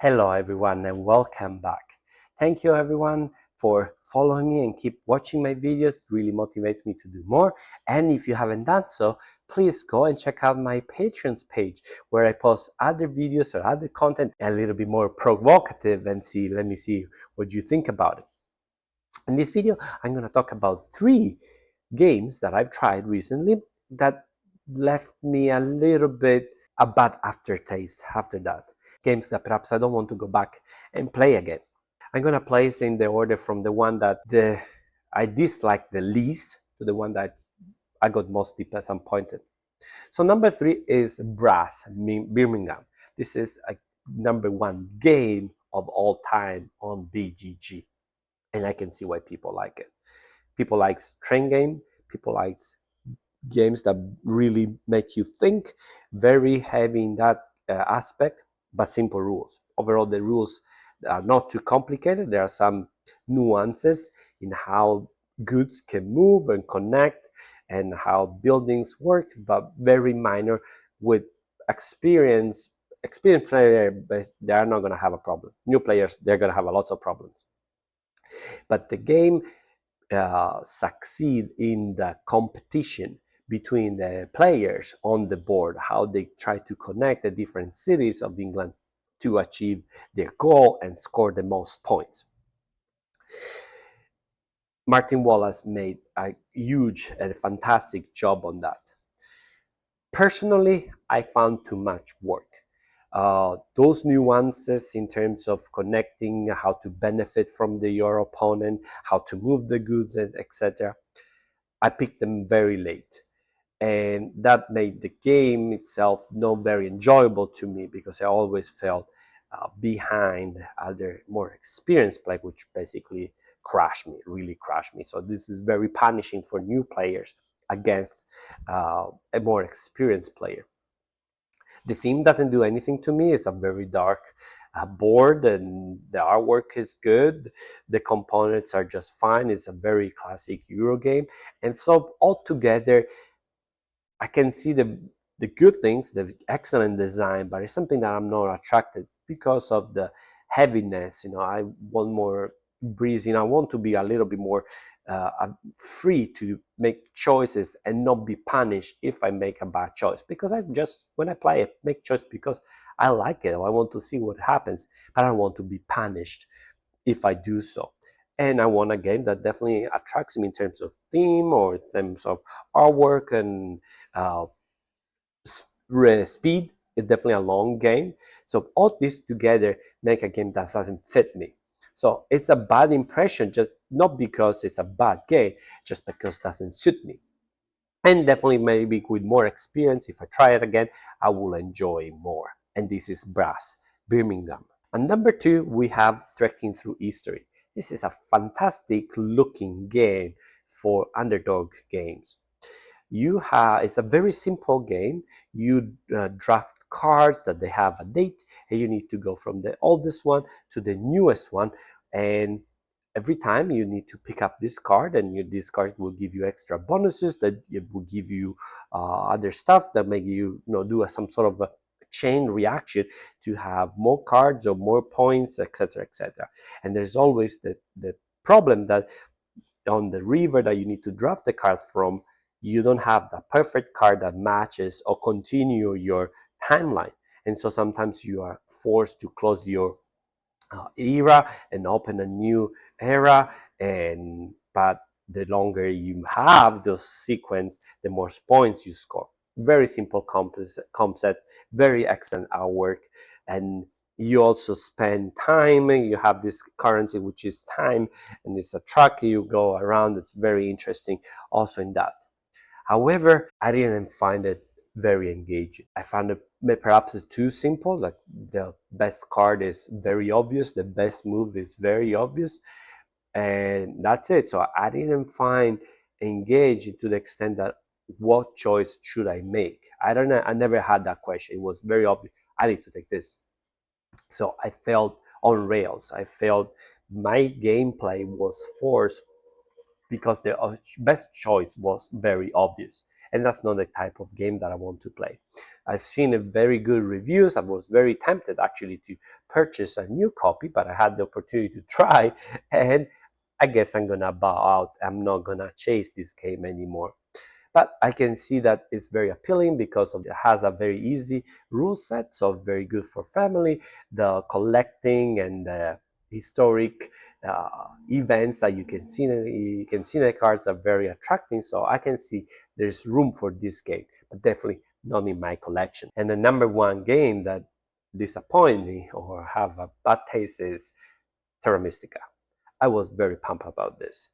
Hello everyone and welcome back. Thank you everyone for following me and keep watching my videos. It really motivates me to do more. And if you haven't done so, please go and check out my Patreon's page where I post other videos or other content a little bit more provocative and let me see what you think about it. In this video, I'm going to talk about 3 games that I've tried recently that left me a little bit a bad aftertaste after that. Games that perhaps I don't want to go back and play again. I'm going to place in the order from the one that I disliked the least to the one that I got most disappointed. So number 3 is Birmingham. This is a #1 game of all time on BGG. And I can see why people like it. People like train game, people like games that really make you think, very heavy in that aspect, but simple rules. Overall, the rules are not too complicated. There are some nuances in how goods can move and connect and how buildings work, but very minor. With experienced players, they are not going to have a problem. New players, they're going to have lots of problems. But the game succeed in the competition between the players on the board, how they try to connect the different cities of England to achieve their goal and score the most points. Martin Wallace made a huge and fantastic job on that. Personally, I found too much work. Those nuances in terms of connecting, how to benefit from your opponent, how to move the goods, etc. I picked them very late, and that made the game itself not very enjoyable to me because I always felt behind other more experienced players, which basically really crashed me. So this is very punishing for new players against a more experienced player. The theme doesn't do anything to me. It's a very dark board, and the artwork is good. The components are just fine. It's a very classic Euro game. And so altogether, I can see the good things, the excellent design, but it's something that I'm not attracted because of the heaviness. I want more breezy. I want to be a little bit more free to make choices and not be punished if I make a bad choice. Because when I play, I make choice because I like it. I want to see what happens, but I don't want to be punished if I do so. And I want a game that definitely attracts me in terms of theme or in terms of artwork and speed. It's definitely a long game. So all this together make a game that doesn't fit me. So it's a bad impression, just not because it's a bad game, just because it doesn't suit me. And definitely maybe with more experience, if I try it again, I will enjoy more. And this is Birmingham. And number 2, we have Trekking Through History. This is a fantastic looking game for underdog games. It's a very simple game. You draft cards that they have a date, and you need to go from the oldest one to the newest one. And every time you need to pick up this card, and this card will give you extra bonuses that it will give you other stuff that make you, do some sort of a chain reaction to have more cards or more points, etc., etc. And there's always the problem that on the river that you need to draft the cards from, you don't have the perfect card that matches or continue your timeline. And so sometimes you are forced to close your era and open a new era. But the longer you have those sequence, the more points you score. Very simple concept, very excellent artwork, and you also spend time. You have this currency which is time, and it's a track you go around. It's very interesting also in that. However, I didn't find it very engaging. I found it perhaps it's too simple. Like the best card is very obvious, the best move is very obvious, and that's it. So I didn't find engaging to the extent that what choice should I make? I don't know. I never had that question. It was very obvious. I need to take this. So I felt on rails. I felt my gameplay was forced because the best choice was very obvious. and that's not the type of game that I want to play. I've seen a very good reviews. I was very tempted actually to purchase a new copy, but I had the opportunity to try, and I guess I'm gonna bow out. I'm not gonna chase this game anymore. But I can see that it's very appealing because it has a very easy rule set, so very good for family. The collecting and the historic events that you can see in the cards are very attracting. So I can see there's room for this game, but definitely not in my collection. And the number one game that disappointed me or have a bad taste is Terra Mystica. I was very pumped about this.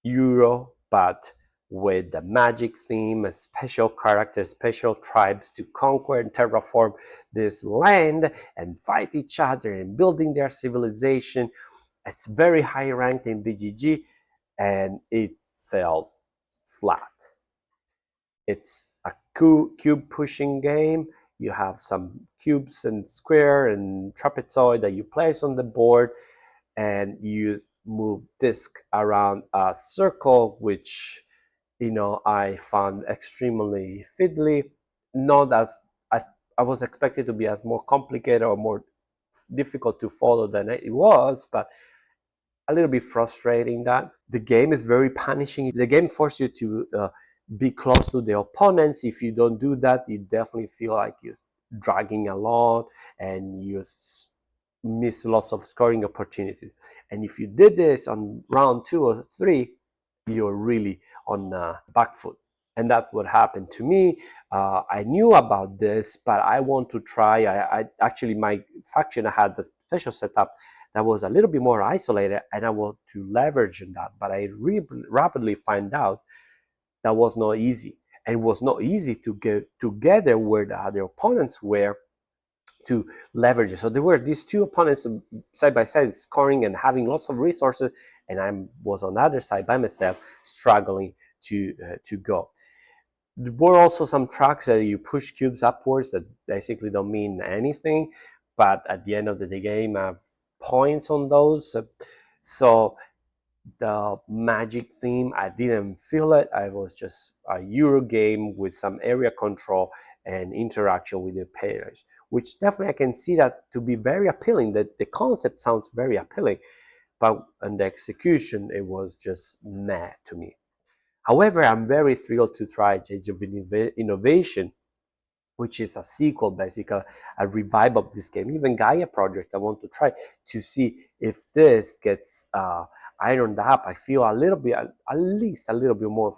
Euro, but with the magic theme, special characters, special tribes to conquer and terraform this land and fight each other and building their civilization. It's very high ranked in BGG, and it fell flat. It's a cube pushing game. You have some cubes and square and trapezoid that you place on the board, and you move disc around a circle, which I found extremely fiddly. Not as I was expected to be as more complicated or more difficult to follow than it was, but a little bit frustrating. That the game is very punishing. The game forces you to be close to the opponents. If you don't do that, you definitely feel like you're dragging along and you miss lots of scoring opportunities. And if you did this on round 2 or 3, you're really on back foot. And that's what happened to me. I knew about this, but I want to try. I actually, my faction, I had the special setup that was a little bit more isolated, and I want to leverage on that. But I rapidly find out that was not easy. And it was not easy to get together where the other opponents were to leverage it. So there were these two opponents side by side, scoring and having lots of resources, and I was on the other side by myself, struggling to go. There were also some tracks that you push cubes upwards that basically don't mean anything, but at the end of the game, I have points on those. So the magic theme, I didn't feel it. I was just a Euro game with some area control and interaction with the players, which definitely I can see that to be very appealing. That the concept sounds very appealing, but in the execution, it was just meh to me. However, I'm very thrilled to try Age of Innovation, which is a sequel, basically a revive of this game. Even Gaia Project, I want to try to see if this gets ironed up. I feel a little bit, at least a little bit more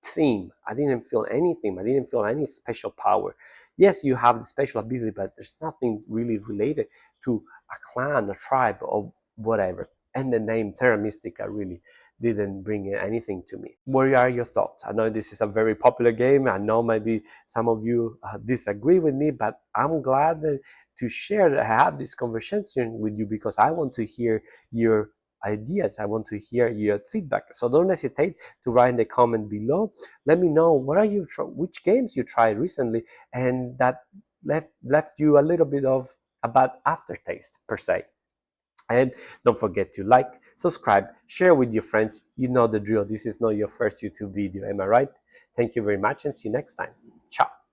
theme. I didn't feel anything. I didn't feel any special power. Yes, you have the special ability, but there's nothing really related to a clan, a tribe, or whatever. And the name Teram Mytica really didn't bring anything to me. What are your thoughts? I know this is a very popular game. I know maybe some of you disagree with me, but I'm glad to share that I have this conversation with you because I want to hear your ideas. I want to hear your feedback. So don't hesitate to write in the comment below. Let me know which games you tried recently and that left you a little bit of a bad aftertaste per se. And don't forget to like, subscribe, share with your friends. You know the drill. This is not your first YouTube video. Am I right? Thank you very much and see you next time. Ciao.